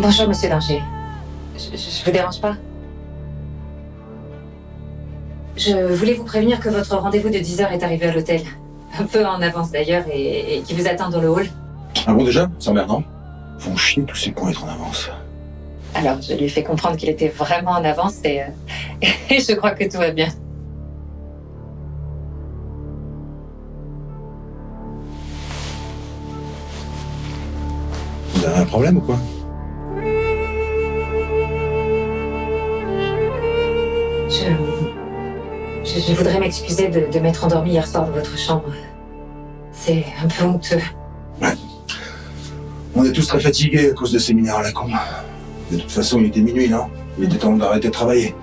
Bonjour, monsieur Danger. Je vous dérange pas? Je voulais vous prévenir que votre rendez-vous de 10h est arrivé à l'hôtel. Un peu en avance d'ailleurs, et qui vous attend dans le hall. Ah bon déjà? C'est emmerdant. Font chier tous ces cons à être en avance. Alors, je lui ai fait comprendre qu'il était vraiment en avance et je crois que tout va bien. Vous avez un problème ou quoi? Je voudrais m'excuser de m'être endormie hier soir dans votre chambre. C'est un peu honteux. Ouais. On est tous très fatigués à cause de ces mineurs à la con. De toute façon, il était minuit, non? Il était temps d'arrêter de travailler.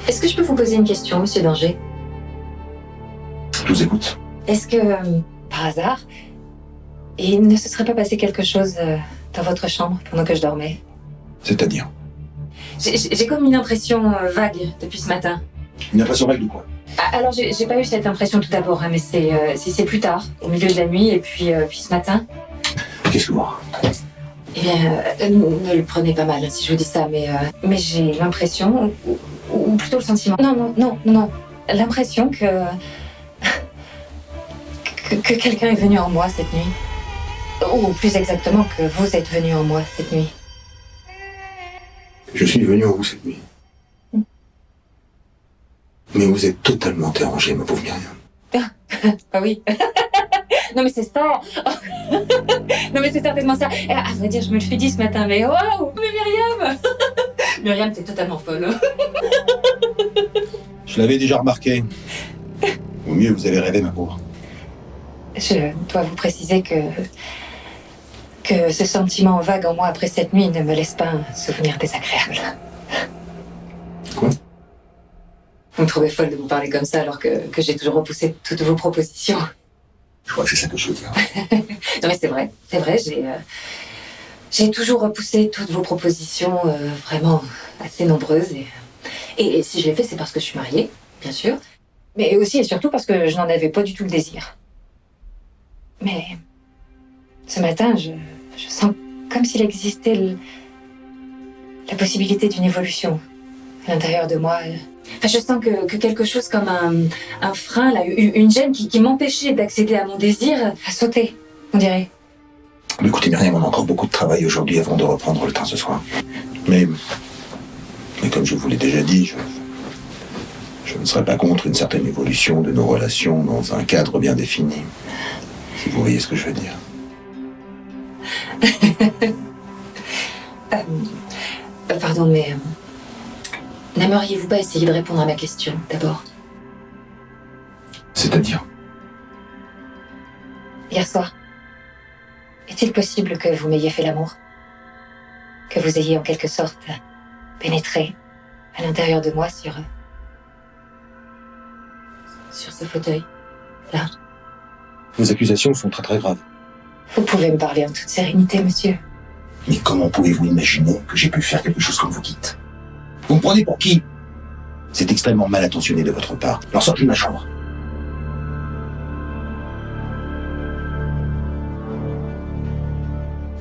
Est-ce que je peux vous poser une question, monsieur Danger? Je vous écoute. Est-ce que, par hasard, il ne se serait pas passé quelque chose dans votre chambre pendant que je dormais? C'est-à-dire? J'ai comme une impression vague depuis ce matin. Une impression vague de quoi? Alors, j'ai pas eu cette impression tout d'abord, hein, mais c'est plus tard, au milieu de la nuit, et puis ce matin. Qu'est-ce que vous? Eh bien, ne le prenez pas mal si je vous dis ça, mais j'ai l'impression, ou plutôt le sentiment. Non. L'impression que quelqu'un est venu en moi cette nuit. Ou plus exactement, que vous êtes venu en moi cette nuit. Je suis venu en vous cette nuit. Mais vous êtes totalement dérangé, ma pauvre Myriam. Ah oui. Non mais c'est ça. Non mais c'est certainement ça. À vrai dire, je me le suis dit ce matin, mais waouh, mais Myriam. Myriam, t'es totalement folle. Je l'avais déjà remarqué. Au mieux, vous avez rêvé, ma pauvre. Je dois vous préciser que ce sentiment vague en moi après cette nuit ne me laisse pas un souvenir désagréable. Quoi? Vous me trouvez folle de vous parler comme ça alors que j'ai toujours repoussé toutes vos propositions. Je crois que c'est ça que je veux dire. Non mais c'est vrai, j'ai toujours repoussé toutes vos propositions vraiment assez nombreuses et si je l'ai fait, c'est parce que je suis mariée, bien sûr, mais aussi et surtout parce que je n'en avais pas du tout le désir. Mais ce matin, je sens comme s'il existait la possibilité d'une évolution à l'intérieur de moi. Enfin, je sens que quelque chose comme un frein, là, une gêne qui m'empêchait d'accéder à mon désir a sauté, on dirait. Mais écoutez, Myriam, on a encore beaucoup de travail aujourd'hui avant de reprendre le train ce soir. Mais comme je vous l'ai déjà dit, je ne serais pas contre une certaine évolution de nos relations dans un cadre bien défini. Si vous voyez ce que je veux dire. Pardon, mais n'aimeriez-vous pas essayer de répondre à ma question, d'abord? C'est-à-dire? Hier soir, est-il possible que vous m'ayez fait l'amour? Que vous ayez en quelque sorte pénétré à l'intérieur de moi sur ce fauteuil, là? Les accusations sont très très graves. Vous pouvez me parler en toute sérénité, monsieur. Mais comment pouvez-vous imaginer que j'ai pu faire quelque chose comme vous dites? Vous me prenez pour qui? C'est extrêmement mal intentionné de votre part. Alors sortez de ma chambre.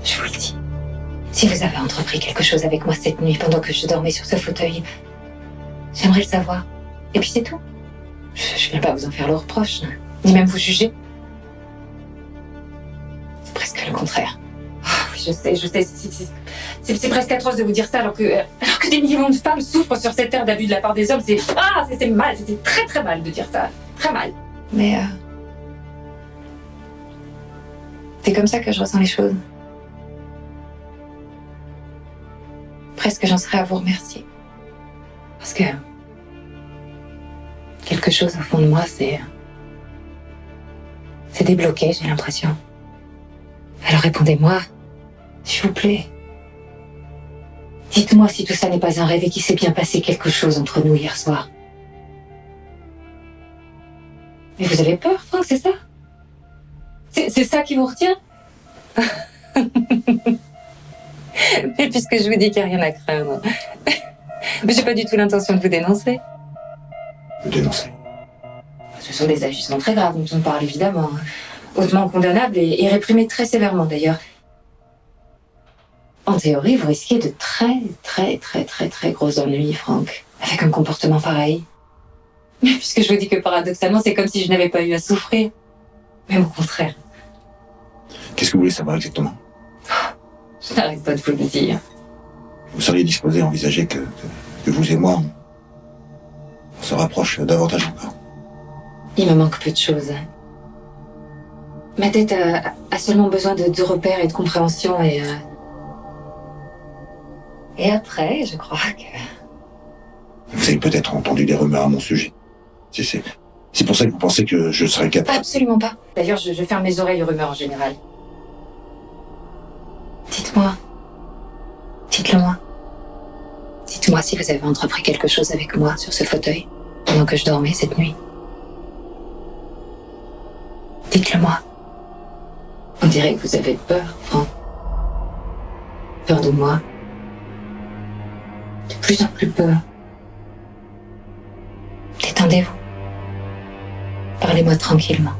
Je vous le dis. Si vous avez entrepris quelque chose avec moi cette nuit pendant que je dormais sur ce fauteuil, j'aimerais le savoir. Et puis c'est tout. Je viens pas vous en faire le reproche, ni même vous juger. C'est presque le contraire. Oh, oui, je sais. C'est presque atroce de vous dire ça alors que des millions de femmes souffrent sur cette terre d'abus de la part des hommes. C'est mal, c'était très très mal de dire ça. Très mal. Mais c'est comme ça que je ressens les choses. Presque j'en serais à vous remercier. Parce que quelque chose au fond de moi, c'est débloqué, j'ai l'impression. Alors répondez-moi, s'il vous plaît. Dites-moi si tout ça n'est pas un rêve et qu'il s'est bien passé quelque chose entre nous hier soir. Mais vous avez peur, Franck, c'est ça? C'est ça qui vous retient? Mais puisque je vous dis qu'il n'y a rien à craindre, mais j'ai pas du tout l'intention de vous dénoncer. Me dénoncer? Ce sont des agissements très graves dont on parle évidemment, hautement condamnables et réprimés très sévèrement d'ailleurs. En théorie, vous risquez de très gros ennuis, Franck, avec un comportement pareil. Puisque je vous dis que paradoxalement, c'est comme si je n'avais pas eu à souffrir. Même au contraire. Qu'est-ce que vous voulez savoir exactement? Je n'arrête pas de vous le dire. Vous seriez disposé à envisager que vous et moi, on se rapproche davantage encore? Il me manque peu de choses. Ma tête a seulement besoin de repères et de compréhension et après, je crois que... Vous avez peut-être entendu des rumeurs à mon sujet. C'est pour ça que vous pensez que je serais capable... Absolument pas. D'ailleurs, je ferme les oreilles aux rumeurs en général. Dites-moi. Dites-le moi. Dites-moi si vous avez entrepris quelque chose avec moi sur ce fauteuil pendant que je dormais cette nuit. Dites-le moi. On dirait que vous avez peur, Franck. Peur de moi. De plus en plus peur. Détendez-vous. Parlez-moi tranquillement.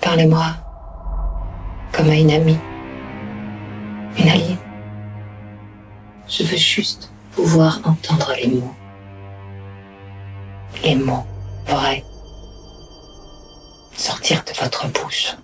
Parlez-moi comme à une amie. Une alliée. Je veux juste pouvoir entendre les mots. Les mots vrais sortir de votre bouche.